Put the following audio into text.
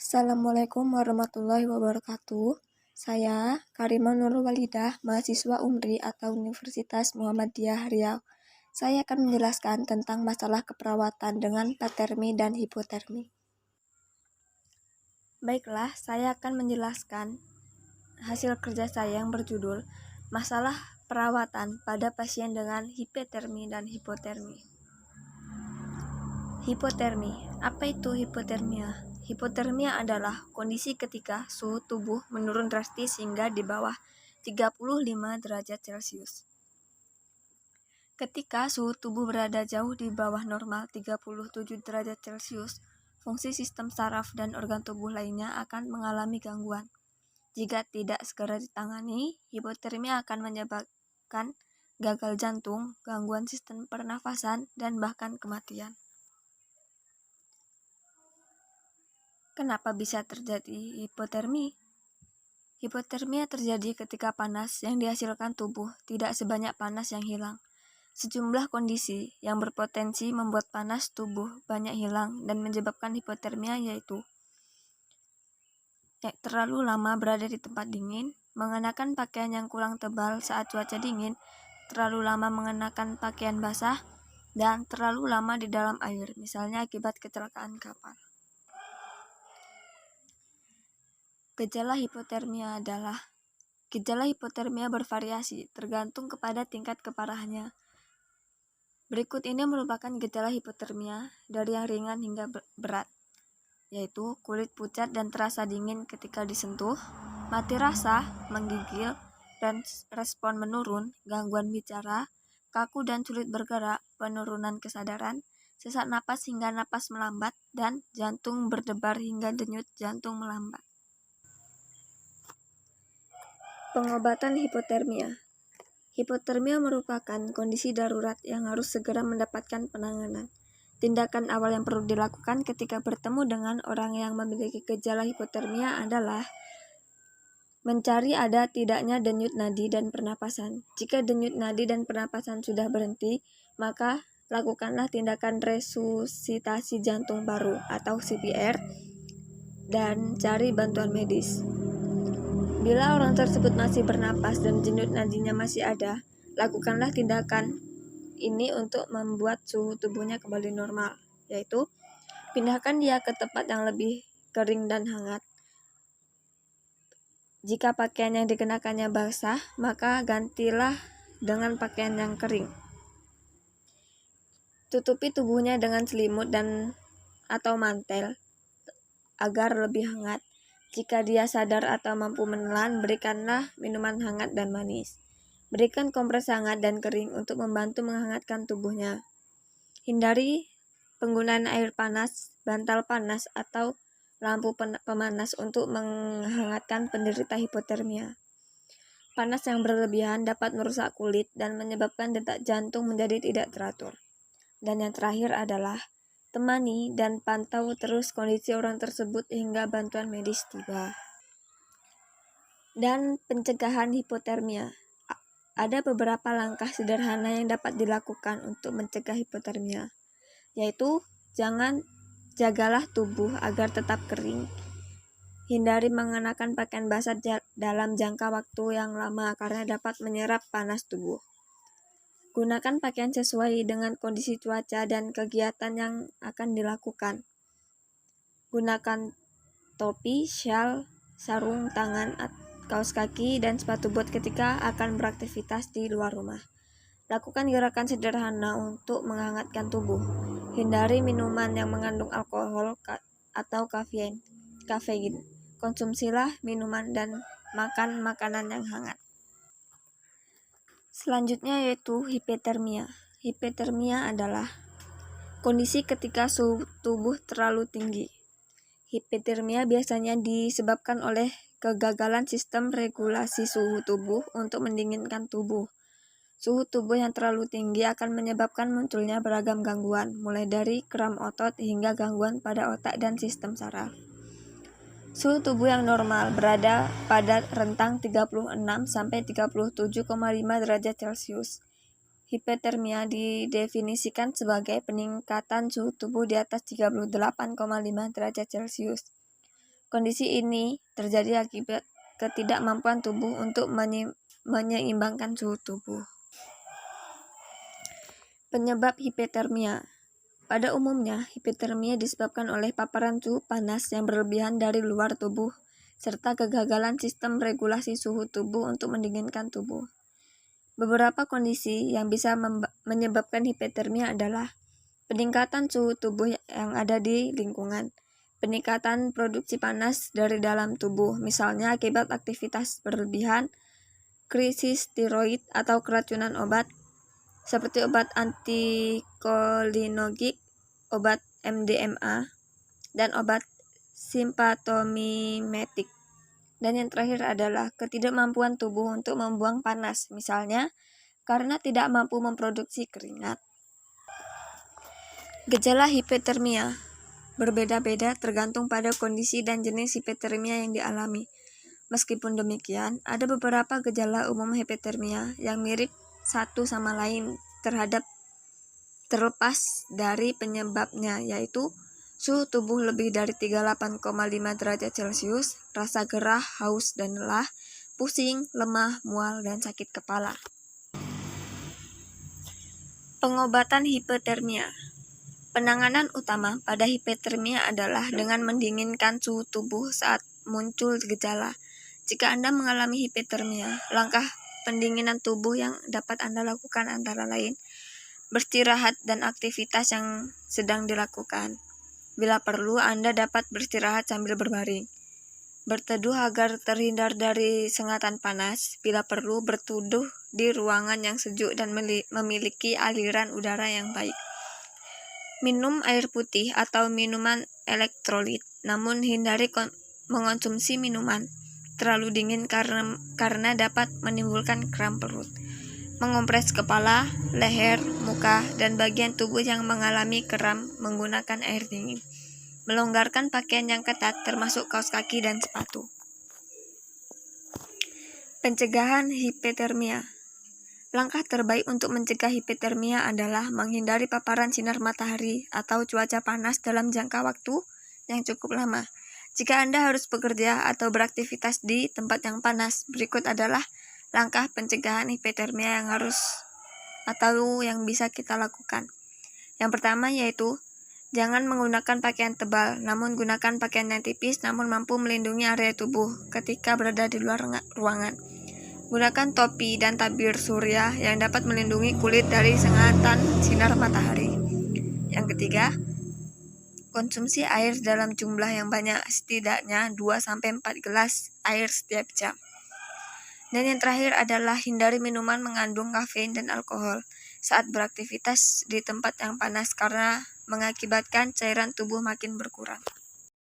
Assalamualaikum warahmatullahi wabarakatuh. Saya Karimah Nurul Walidah, mahasiswa UMRI atau Universitas Muhammadiyah Riau. Saya akan menjelaskan tentang masalah keperawatan dengan patermi dan hipotermi. Baiklah, saya akan menjelaskan hasil kerja saya yang berjudul Masalah Perawatan pada Pasien dengan Hipotermi dan Hipotermi. Hipotermi. Apa itu hipotermia? Hipotermia adalah kondisi ketika suhu tubuh menurun drastis hingga di bawah 35 derajat Celcius. Ketika suhu tubuh berada jauh di bawah normal 37 derajat Celcius, fungsi sistem saraf dan organ tubuh lainnya akan mengalami gangguan. Jika tidak segera ditangani, hipotermia akan menyebabkan gagal jantung, gangguan sistem pernafasan, dan bahkan kematian. Kenapa bisa terjadi hipotermi? Hipotermia terjadi ketika panas yang dihasilkan tubuh tidak sebanyak panas yang hilang. Sejumlah kondisi yang berpotensi membuat panas tubuh banyak hilang dan menyebabkan hipotermia yaitu terlalu lama berada di tempat dingin, mengenakan pakaian yang kurang tebal saat cuaca dingin, terlalu lama mengenakan pakaian basah, dan terlalu lama di dalam air, misalnya akibat kecelakaan kapal. Gejala hipotermia bervariasi tergantung kepada tingkat keparahannya. Berikut ini merupakan gejala hipotermia dari yang ringan hingga berat, yaitu kulit pucat dan terasa dingin ketika disentuh, mati rasa, menggigil, dan respon menurun, gangguan bicara, kaku dan sulit bergerak, penurunan kesadaran, sesak napas hingga napas melambat, dan jantung berdebar hingga denyut jantung melambat. Pengobatan hipotermia. Hipotermia merupakan kondisi darurat yang harus segera mendapatkan penanganan. Tindakan awal yang perlu dilakukan ketika bertemu dengan orang yang memiliki gejala hipotermia adalah mencari ada tidaknya denyut nadi dan pernapasan. Jika denyut nadi dan pernapasan sudah berhenti, maka lakukanlah tindakan resusitasi jantung baru atau CPR dan cari bantuan medis. Bila orang tersebut masih bernapas dan denyut nadinya masih ada, lakukanlah tindakan ini untuk membuat suhu tubuhnya kembali normal, yaitu pindahkan dia ke tempat yang lebih kering dan hangat. Jika pakaian yang dikenakannya basah, maka gantilah dengan pakaian yang kering. Tutupi tubuhnya dengan selimut dan atau mantel agar lebih hangat. Jika dia sadar atau mampu menelan, berikanlah minuman hangat dan manis. Berikan kompres hangat dan kering untuk membantu menghangatkan tubuhnya. Hindari penggunaan air panas, bantal panas, atau lampu pemanas untuk menghangatkan penderita hipotermia. Panas yang berlebihan dapat merusak kulit dan menyebabkan detak jantung menjadi tidak teratur. Dan yang terakhir adalah temani dan pantau terus kondisi orang tersebut hingga bantuan medis tiba. Dan pencegahan hipotermia. Ada beberapa langkah sederhana yang dapat dilakukan untuk mencegah hipotermia, yaitu jagalah tubuh agar tetap kering. Hindari mengenakan pakaian basah dalam jangka waktu yang lama karena dapat menyerap panas tubuh. Gunakan pakaian sesuai dengan kondisi cuaca dan kegiatan yang akan dilakukan. Gunakan topi, syal, sarung tangan, kaos kaki, dan sepatu bot ketika akan beraktivitas di luar rumah. Lakukan gerakan sederhana untuk menghangatkan tubuh. Hindari minuman yang mengandung alkohol atau kafein. Konsumsilah minuman dan makan makanan yang hangat. Selanjutnya yaitu hipotermia. Hipotermia adalah kondisi ketika suhu tubuh terlalu tinggi. Hipotermia biasanya disebabkan oleh kegagalan sistem regulasi suhu tubuh untuk mendinginkan tubuh. Suhu tubuh yang terlalu tinggi akan menyebabkan munculnya beragam gangguan, mulai dari kram otot hingga gangguan pada otak dan sistem saraf. Suhu tubuh yang normal berada pada rentang 36-37,5 derajat Celcius. Hipotermia didefinisikan sebagai peningkatan suhu tubuh di atas 38,5 derajat Celcius. Kondisi ini terjadi akibat ketidakmampuan tubuh untuk menyeimbangkan suhu tubuh. Penyebab hipotermia. Pada umumnya, hipotermia disebabkan oleh paparan suhu panas yang berlebihan dari luar tubuh, serta kegagalan sistem regulasi suhu tubuh untuk mendinginkan tubuh. Beberapa kondisi yang bisa menyebabkan hipotermia adalah peningkatan suhu tubuh yang ada di lingkungan, peningkatan produksi panas dari dalam tubuh, misalnya akibat aktivitas berlebihan, krisis tiroid atau keracunan obat, seperti obat antikolinergik, obat MDMA, dan obat simpatomimetik. Dan yang terakhir adalah ketidakmampuan tubuh untuk membuang panas, misalnya karena tidak mampu memproduksi keringat. Gejala hipotermia berbeda-beda tergantung pada kondisi dan jenis hipotermia yang dialami. Meskipun demikian, ada beberapa gejala umum hipotermia yang mirip satu sama lain terlepas dari penyebabnya, yaitu suhu tubuh lebih dari 38,5 derajat Celcius, rasa gerah, haus, dan lelah, pusing, lemah, mual, dan sakit kepala. Pengobatan hipotermia. Penanganan utama pada hipotermia adalah dengan mendinginkan suhu tubuh saat muncul gejala. Jika Anda mengalami hipotermia, langkah pendinginan tubuh yang dapat Anda lakukan antara lain beristirahat dan aktivitas yang sedang dilakukan. Bila perlu, Anda dapat beristirahat sambil berbaring. Berteduh agar terhindar dari sengatan panas. Bila perlu, berteduh di ruangan yang sejuk dan memiliki aliran udara yang baik. Minum air putih atau minuman elektrolit, namun hindari mengonsumsi minuman terlalu dingin karena dapat menimbulkan kram perut. Mengompres kepala, leher, muka, dan bagian tubuh yang mengalami kram menggunakan air dingin. Melonggarkan pakaian yang ketat termasuk kaos kaki dan sepatu. Pencegahan hipotermia. Langkah terbaik untuk mencegah hipotermia adalah menghindari paparan sinar matahari atau cuaca panas dalam jangka waktu yang cukup lama. Jika Anda harus bekerja atau beraktivitas di tempat yang panas, berikut adalah langkah pencegahan hipotermia yang bisa kita lakukan. Yang pertama yaitu, jangan menggunakan pakaian tebal, namun gunakan pakaian yang tipis namun mampu melindungi area tubuh ketika berada di luar ruangan. Gunakan topi dan tabir surya yang dapat melindungi kulit dari sengatan sinar matahari. Yang ketiga, konsumsi air dalam jumlah yang banyak, setidaknya 2-4 gelas air setiap jam. Dan yang terakhir adalah hindari minuman mengandung kafein dan alkohol saat beraktivitas di tempat yang panas karena mengakibatkan cairan tubuh makin berkurang.